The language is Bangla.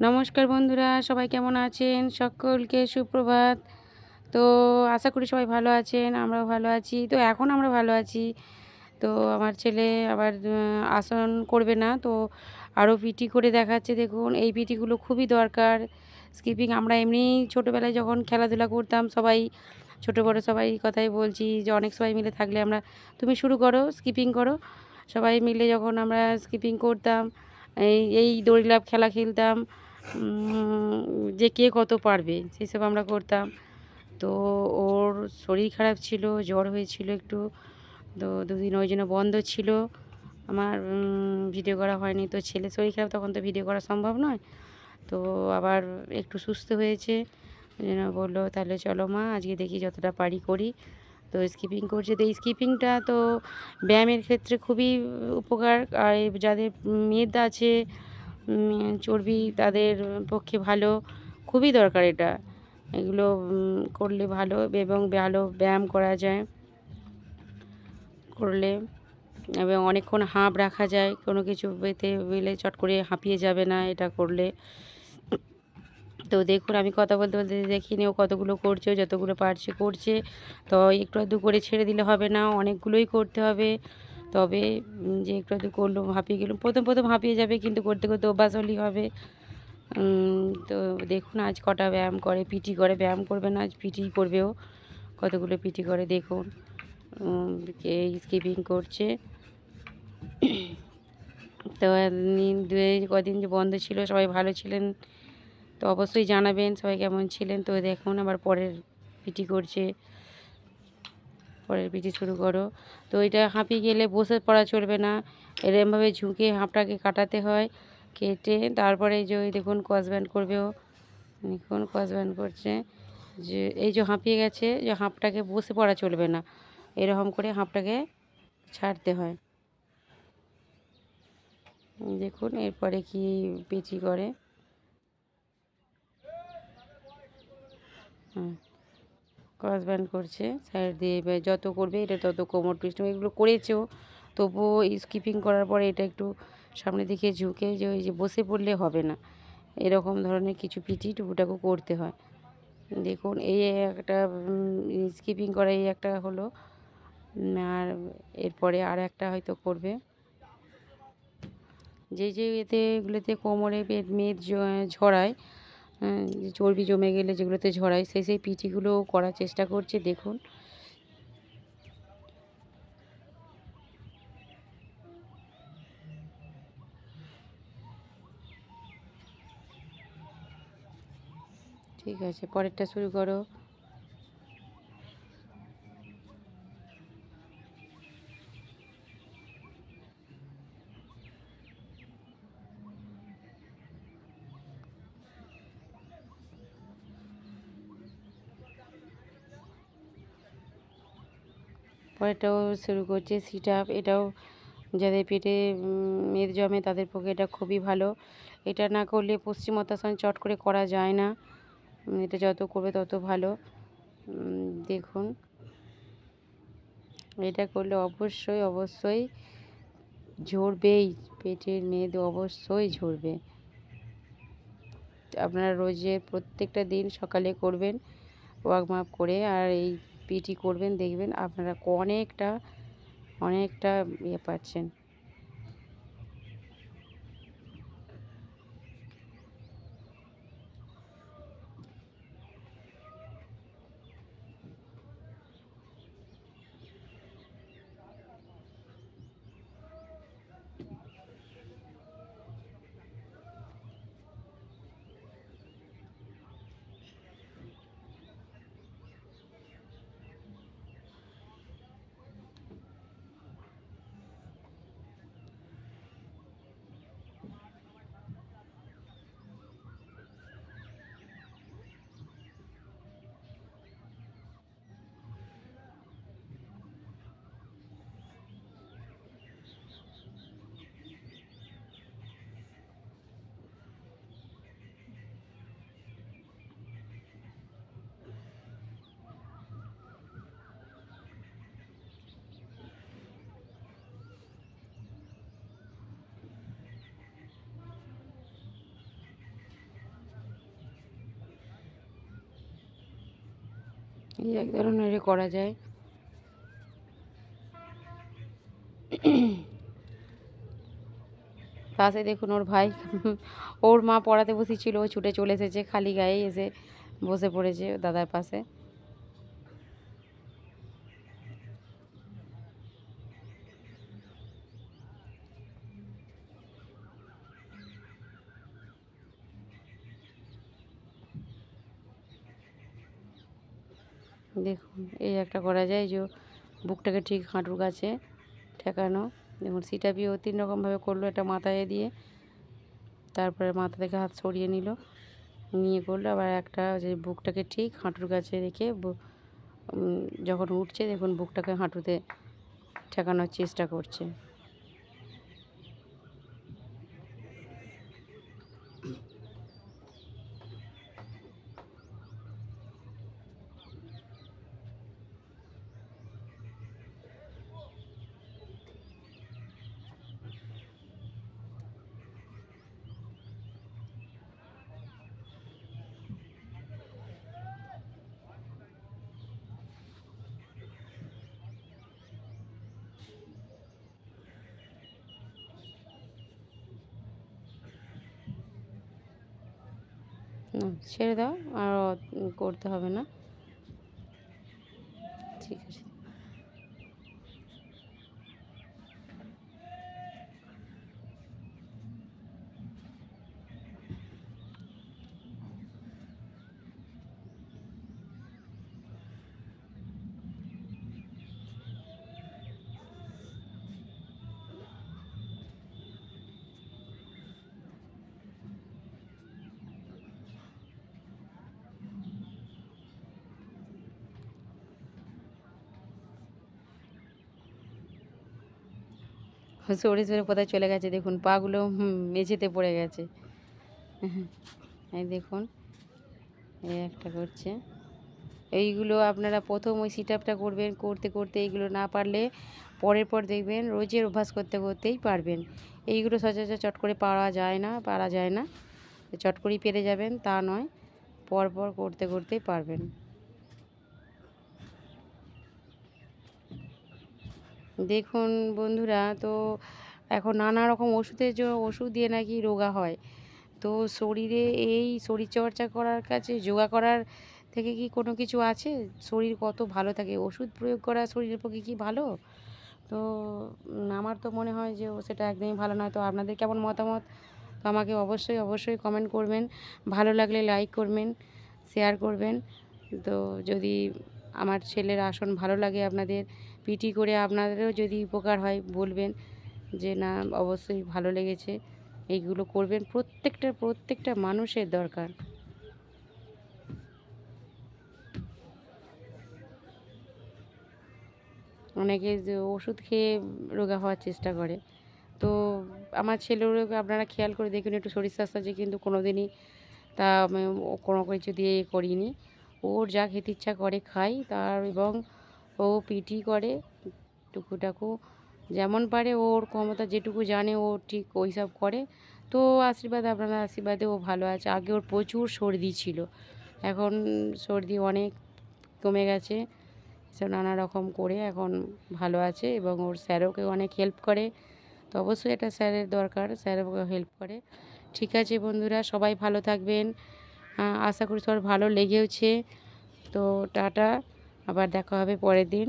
নমস্কার বন্ধুরা, সবাই কেমন আছেন? সকলকে সুপ্রভাত। তো আশা করি সবাই ভালো আছেন, আমরাও ভালো আছি। তো এখন আমরা ভালো আছি। তো আমার ছেলে আবার আসন করবে না, তো আরও পিটি করে দেখাচ্ছে দেখুন। এই পিটিগুলো খুবই দরকার। স্কিপিং আমরা এমনিই ছোটোবেলায় যখন খেলাধুলা করতাম সবাই, ছোটো বড়ো সবাই এই কথাই বলছি যে অনেক সবাই মিলে থাকলে আমরা, তুমি শুরু করো, স্কিপিং করো। সবাই মিলে যখন আমরা স্কিপিং করতাম, এই এই দড়িলাফ খেলা খেলতাম, যে কে কত পারবে সেসব আমরা করতাম। তো ওর শরীর খারাপ ছিল, জ্বর হয়েছিল একটু, তো দুদিন ওই জন্য বন্ধ ছিল। আমার ভিডিও করা হয়নি। তো ছেলের শরীর খারাপ, তখন তো ভিডিও করা সম্ভব নয়। তো আবার একটু সুস্থ হয়েছে, ওই জন্য বললো তাহলে চলো মা আজকে দেখি যতটা পারি করি। তো স্কিপিং করছে, তো এই স্কিপিংটা তো ব্যায়ামের ক্ষেত্রে খুবই উপকার। আর যাদের মেদ আছে, চর্বি, তাদের পক্ষে ভালো, খুবই দরকার এটা। এগুলো করলে ভালো এবং ভালো ব্যায়াম করা যায় করলে, এবং অনেকক্ষণ হাঁপ রাখা যায়, কোনো কিছু বেতে বেলে চট করে হাঁপিয়ে যাবে না এটা করলে। তো দেখুন আমি কথা বলতে বলতে দেখিনি ও কতগুলো করছে, ও যতগুলো পারছে করছে। তো একটু আধটু করে ছেড়ে দিলে হবে না, অনেকগুলোই করতে হবে। তবে যে একটু আধটু করলো হাঁপিয়ে গেলাম, প্রথম প্রথম হাঁপিয়ে যাবে, কিন্তু করতে করতে অভ্যাস হলেই হবে। তো দেখুন আজ কটা ব্যায়াম করে, পিটি করে, ব্যায়াম করবে না, আজ পিটি করবে ও। কতগুলো পিটি করে দেখুন। এই স্কিপিং করছে। তো কদিন যে বন্ধ ছিল সবাই ভালো ছিলেন, তো অবশ্যই জানাবেন সবাই কেমন ছিলেন। তো দেখুন আবার পরের পিটি করছে, পরের পিটি শুরু করো। তো এটা হাঁপিয়ে গেলে বসে পড়া চলবে না, এরমভাবে ঝুঁকে হাঁপটাকে কাটাতে হয়, কেটে তারপরে যে ওই দেখুন ক্রস ব্যান্ড করবে ও। দেখুন ক্রস ব্যান্ড করছে, যে এই যে হাঁপিয়ে গেছে, যে হাঁপটাকে বসে পড়া চলবে না, এরকম করে হাঁপটাকে ছাড়তে হয়। দেখুন এরপরে কি পিটি করে। হুম, ক্রস ব্যান্ড করছে সাইড দিয়ে, এবার যত করবে এটা তত কোমর টুইস্ট, এগুলো করেছেও। তবুও স্কিপিং করার পরে এটা একটু সামনের দিকে ঝুঁকে, যে ওই যে বসে পড়লে হবে না, এরকম ধরনের কিছু পিটি টুকুটাকু করতে হয়। দেখুন এই একটা স্কিপিং করা, এই একটা হলো। আর এরপরে আর একটা হয়তো করবে, যে যে এতে এগুলোতে কোমরে মেদ ঝরায়, যে চর্বি জমে গেলে যেগুলোতে ঝরায়, সেই সেই পিঠিগুলো করার চেষ্টা করছে দেখুন। ঠিক আছে, পরেরটা শুরু করো। পরেরটাও শুরু করছে সিট আপ। এটাও যাদের পেটে মেদ জমে তাদের পক্ষে এটা খুবই ভালো। এটা না করলে পশ্চিমোত্তাসন চট করে করা যায় না, এটা যত করবে তত ভালো। দেখুন এটা করলে অবশ্যই অবশ্যই ঝরবেই, পেটের মেদ অবশ্যই ঝরবে। আপনারা রোজের প্রত্যেকটা দিন সকালে করবেন, ওয়ার্ম আপ করে, আর এই পিটি করবেন, দেখবেন আপনারা অনেকটা অনেকটা ইয়ে পাচ্ছেন। এই এক ধরনের করা যায়। পাশে দেখুন ওর ভাই ওর মা পড়াতে বসেছিল, ও ছুটে চলে এসেছে, খালি গায়ে এসে বসে পড়েছে দাদার পাশে। দেখুন এই একটা করা যায় যে বুকটাকে ঠিক হাঁটুর কাছে ঠেকানো। দেখুন সিটাপিও 3 রকমভাবে করলো, এটা মাথায় দিয়ে, তারপরে মাথা থেকে হাত সরিয়ে নিল, নিয়ে করলো আবার একটা যে বুকটাকে ঠিক হাঁটুর কাছে রেখে যখন উঠছে দেখুন বুকটাকে হাঁটুতে ঠেকানোর চেষ্টা করছে। ছেড়ে দাও, আর করতে হবে না। ঠিক আছে। সরে সরে কোথায় চলে গেছে দেখুন, পাগুলো মেঝেতে পড়ে গেছে। এই দেখুন এই একটা করছে। এইগুলো আপনারা প্রথম ওই সিট আপটা করবেন, করতে করতে এইগুলো না পারলে পরের পর দেখবেন রোজের অভ্যাস করতে করতেই পারবেন। এইগুলো সচরাচর চট করে পারা যায় না। চট করেই পেরে যাবেন তা নয়, পরপর করতে করতেই পারবেন। দেখুন বন্ধুরা, তো এখন নানা রকম ওষুধ দিয়ে নাকি রোগা হয়। তো শরীরে এই শরীরচর্চা করার কাছে যোগা করার থেকে কি কোনো কিছু আছে? শরীর কত ভালো থাকে, ওষুধ প্রয়োগ করা শরীরের পক্ষে কি ভালো? তো আমার তো মনে হয় যে সেটা একদমই ভালো নয়। তো আপনাদের কেমন মতামত, তো আমাকে অবশ্যই কমেন্ট করবেন। ভালো লাগলে লাইক করবেন, শেয়ার করবেন। তো যদি আমার ছেলের আসন ভালো লাগে আপনাদের, পিটি করে আপনাদেরও যদি উপকার হয় বলবেন যে না অবশ্যই ভালো লেগেছে। এইগুলো করবেন, প্রত্যেকটা মানুষের দরকার। অনেকে যে ওষুধ খেয়ে রোগা হওয়ার চেষ্টা করে। তো আমার ছেলেরও আপনারা খেয়াল করে দেখুন, একটু শরীর স্বাস্থ্য যে কিন্তু কোনো দিনই তা আমি কোনো কিছু দিয়ে করিনি। ওর যা খেতে ইচ্ছা করে খাই তার, এবং ও পিটি করে টুকুটাকু যেমন পারে, ওর ক্ষমতা যেটুকু জানে ও ঠিক ওই সব করে। তো আপনারা আশীর্বাদে ও ভালো আছে। আগে ওর প্রচুর সর্দি ছিল, এখন সর্দি অনেক কমে গেছে। সব নানা রকম করে এখন ভালো আছে, এবং ওর স্যারওকে অনেক হেল্প করে। তো অবশ্যই এটা স্যারের দরকার, স্যারও হেল্প করে। ঠিক আছে বন্ধুরা, সবাই ভালো থাকবেন। আশা করি সবার ভালো লেগেওছে। তো টাটা, আবার দেখা হবে পরের দিন।